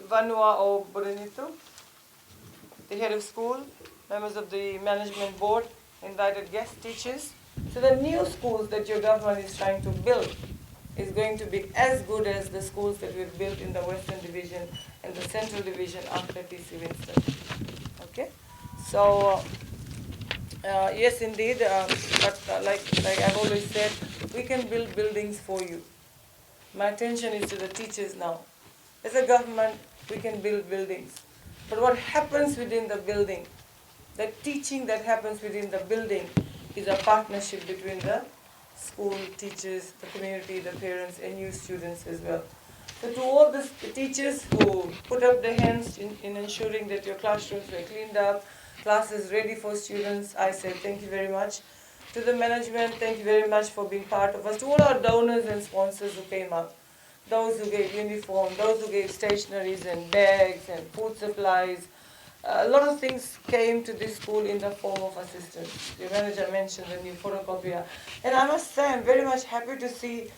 Vanua O Burinito, the head of school, members of the management board, invited guest teachers. So the new schools that your government is trying to build is going to be as good as the schools that we've built in the Western Division and the Central Division after T.C. Winston. Okay? So, yes, indeed, but like I've always said, we can build buildings for you. My attention is to the teachers now. As a government, we can build buildings. But what happens within the building, the teaching that happens within the building is a partnership between the school, teachers, the community, the parents, and you students as well. So to all the teachers who put up their hands in ensuring that your classrooms were cleaned up, classes ready for students, I say thank you very much. To the management, thank you very much for being part of us. To all our donors and sponsors who came up, those who gave uniform, those who gave stationeries and bags and food supplies. A lot of things came to this school in the form of assistance. The manager mentioned the new photocopier. And I must say, I'm very much happy to see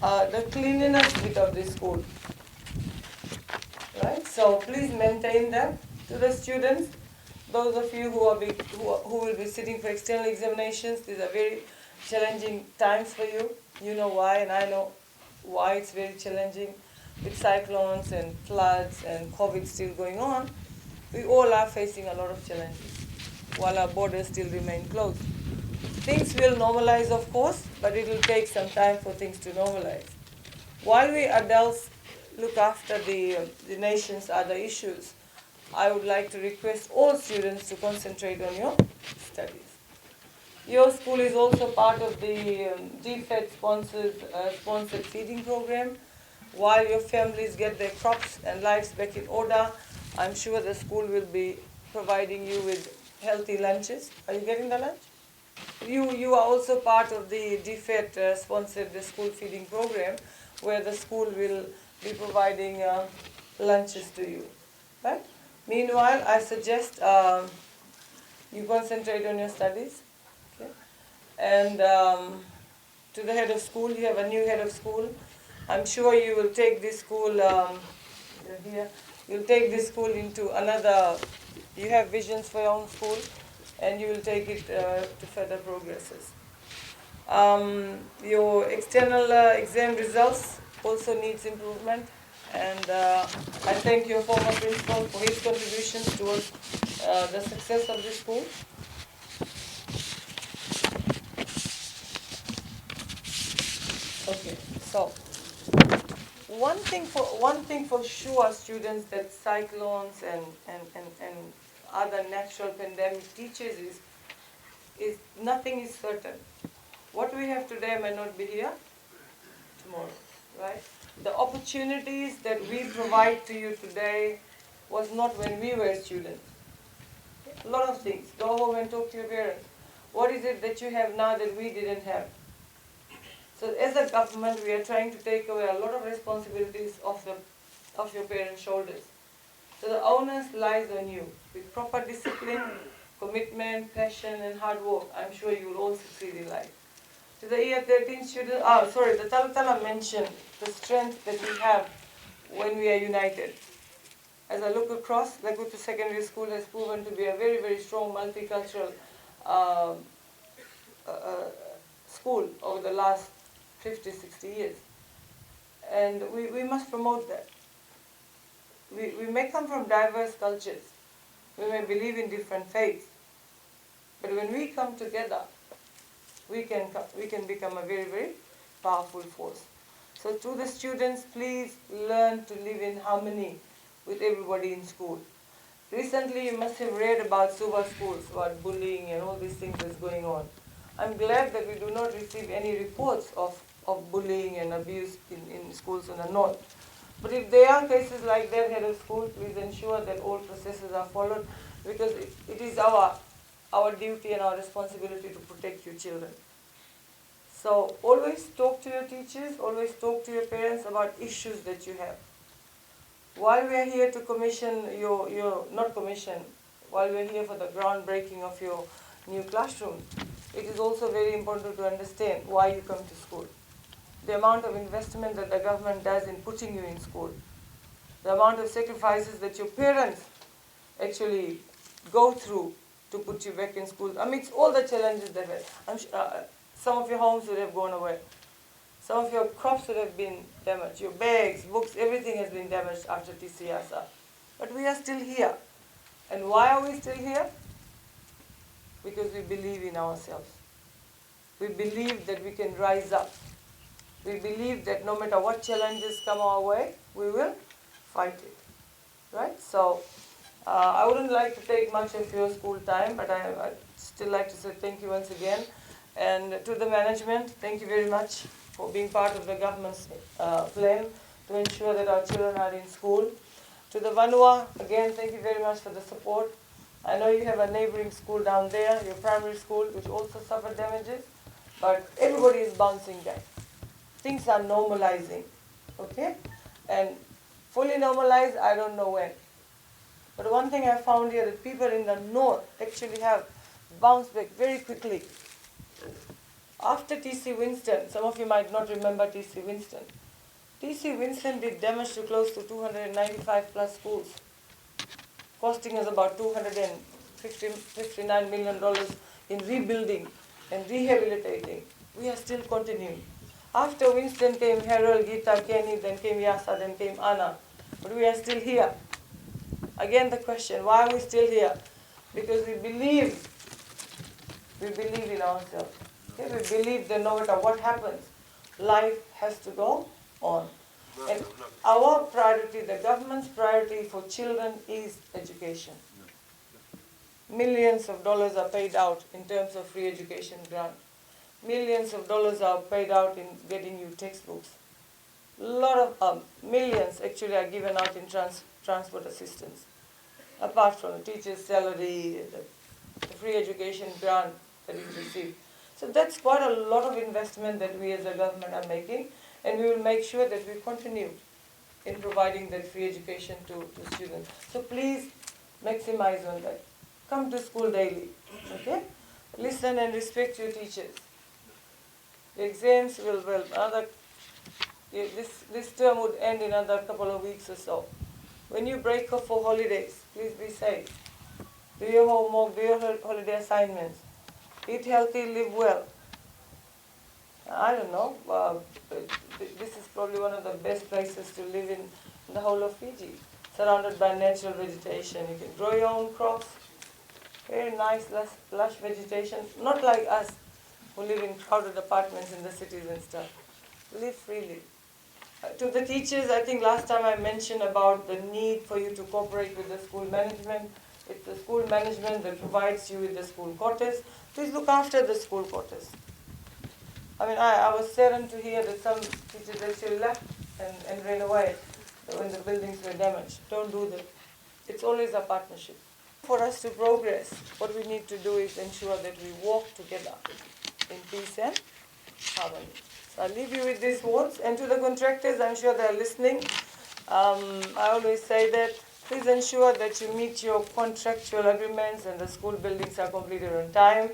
the cleanliness bit of this school. Right? So please maintain that. To the students, those of you who will be sitting for external examinations, these are very challenging times for you. You know why, and I know why it's very challenging with cyclones and floods and COVID still going on. We all are facing a lot of challenges while our borders still remain closed. Things will normalize, of course, but it will take some time for things to normalize. While we adults look after the nation's other issues, I would like to request all students to concentrate on your studies. Your school is also part of the GFED sponsored feeding program. While your families get their crops and lives back in order, I'm sure the school will be providing you with healthy lunches. Are you getting the lunch? You are also part of the GFED sponsored the school feeding program, where the school will be providing lunches to you. Right? Meanwhile, I suggest you concentrate on your studies. Okay? And to the head of school, you have a new head of school. I'm sure you will take this school here. You'll take this school into another. You have visions for your own school, and you will take it to further progresses. Your external exam results also needs improvement, and I thank your former principal for his contributions towards the success of the school. Okay, so one thing for sure, students, that cyclones and other natural pandemic teaches is nothing is certain. What we have today may not be here tomorrow, right? The opportunities that we provide to you today was not when we were students. A lot of things. Go home and talk to your parents. What is it that you have now that we didn't have? So as a government, we are trying to take away a lot of responsibilities of your parents' shoulders. So the onus lies on you. With proper discipline, commitment, passion, and hard work, I'm sure you will all succeed in life. To the year 13 students, the Talatala mentioned the strength that we have when we are united. As I look across, Lekutu Secondary School has proven to be a very, very strong multicultural school over the last 50, 60 years. And we must promote that. We may come from diverse cultures. We may believe in different faiths. But when we come together, we can become a very, very powerful force. So to the students, please learn to live in harmony with everybody in school. Recently, you must have read about Suba schools, about bullying and all these things that's going on. I'm glad that we do not receive any reports of bullying and abuse in schools in the north. But if there are cases like that, head of school, please ensure that all processes are followed, because it is our duty and our responsibility to protect your children. So always talk to your teachers, always talk to your parents about issues that you have. While we are here to commission while we are here for the groundbreaking of your new classrooms, it is also very important to understand why you come to school. The amount of investment that the government does in putting you in school. the amount of sacrifices that your parents actually go through to put you back in school, amidst all the challenges that some of your homes would have gone away. Some of your crops would have been damaged. Your bags, books, everything has been damaged after TCSR. But we are still here. And why are we still here? Because we believe in ourselves. We believe that we can rise up. We believe that no matter what challenges come our way, we will fight it. Right? So, I wouldn't like to take much of your school time, but I'd still like to say thank you once again. And to the management, thank you very much for being part of the government's plan to ensure that our children are in school. To the Vanua, again, thank you very much for the support. I know you have a neighboring school down there, your primary school, which also suffered damages, but everybody is bouncing back. Things are normalizing, okay? And fully normalized, I don't know when. But one thing I found here, that people in the north actually have bounced back very quickly. After T.C. Winston, some of you might not remember T.C. Winston. T.C. Winston did damage to close to 295 plus schools, costing us about $259 million in rebuilding and rehabilitating. We are still continuing. After Winston came Harold, Gita, Kenny, then came Yasa, then came Anna. But we are still here. Again the question, why are we still here? Because we believe in ourselves. Okay? We believe that no matter what happens, life has to go on. And our priority, the government's priority for children is education. Millions of dollars are paid out in terms of free education grant. Millions of dollars are paid out in getting you textbooks. A lot of millions actually are given out in transport assistance, apart from the teacher's salary, the free education grant that is received. So that's quite a lot of investment that we as a government are making, and we will make sure that we continue in providing that free education to students. So please maximize on that. Come to school daily, okay? Listen and respect your teachers. The exams will this term would end in another couple of weeks or so. When you break off for holidays, please be safe. Do your homework, do your holiday assignments. Eat healthy, live well. I don't know, this is probably one of the best places to live in the whole of Fiji, surrounded by natural vegetation. You can grow your own crops, very nice, lush vegetation, not like us who live in crowded apartments in the cities and stuff. Live freely. To the teachers, I think last time I mentioned about the need for you to cooperate with the school management. It's the school management that provides you with the school quarters. Please look after the school quarters. I mean, I was saddened to hear that some teachers actually left and ran away when the buildings were damaged. Don't do that. It's always a partnership. For us to progress, what we need to do is ensure that we walk together in peace and harmony. So I'll leave you with these words. And to the contractors, I'm sure they're listening. I always say that please ensure that you meet your contractual agreements and the school buildings are completed on time.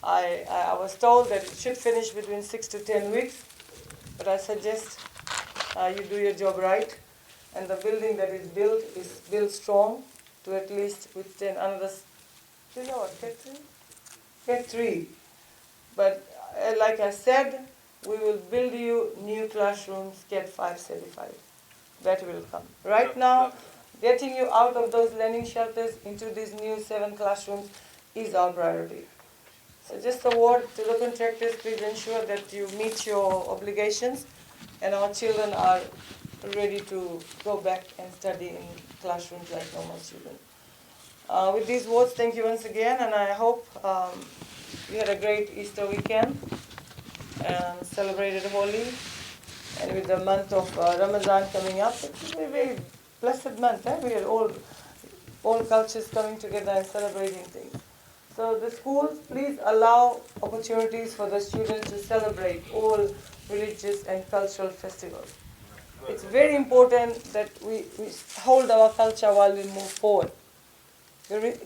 I was told that it should finish between 6 to 10 weeks, but I suggest you do your job right. And the building that is built strong to at least withstand another, Cat 3. But like I said, we will build you new classrooms, Cat 5 certified. That will come. Right now, getting you out of those learning shelters into these new 7 classrooms is our priority. So just a word to the contractors, please ensure that you meet your obligations and our children are ready to go back and study in classrooms like normal children. With these words, thank you once again, and I hope you had a great Easter weekend and celebrated Holi. And with the month of Ramadan coming up, it's a very, very blessed month. We had all cultures coming together and celebrating things. So the schools, please allow opportunities for the students to celebrate all religious and cultural festivals. It's very important that we hold our culture while we move forward.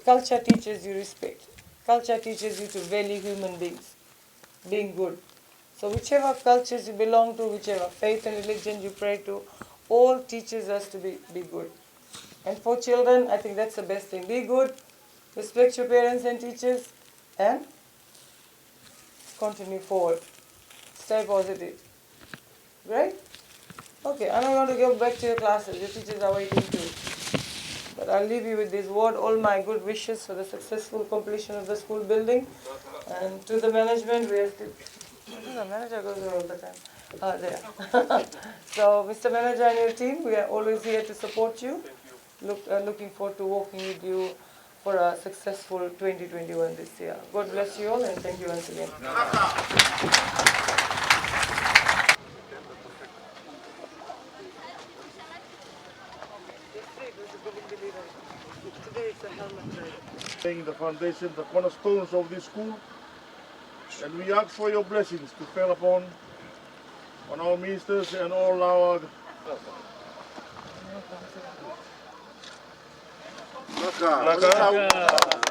Culture teaches you respect. Culture teaches you to value human beings, being good. So whichever cultures you belong to, whichever faith and religion you pray to, all teaches us to be good. And for children, I think that's the best thing. Be good, respect your parents and teachers, and continue forward. Stay positive. Right? Okay, I'm not going to go back to your classes. Your teachers are waiting too. But I'll leave you with this word, all my good wishes for the successful completion of the school building. And to the management, we are still... The manager goes there all the time. There. So, Mr. Manager and your team, we are always here to support you. Looking forward to working with you for a successful 2021 this year. God bless you all and thank you once again. Laying the foundation, the cornerstones of this school, and we ask for your blessings to fall upon on our ministers and all our Laka.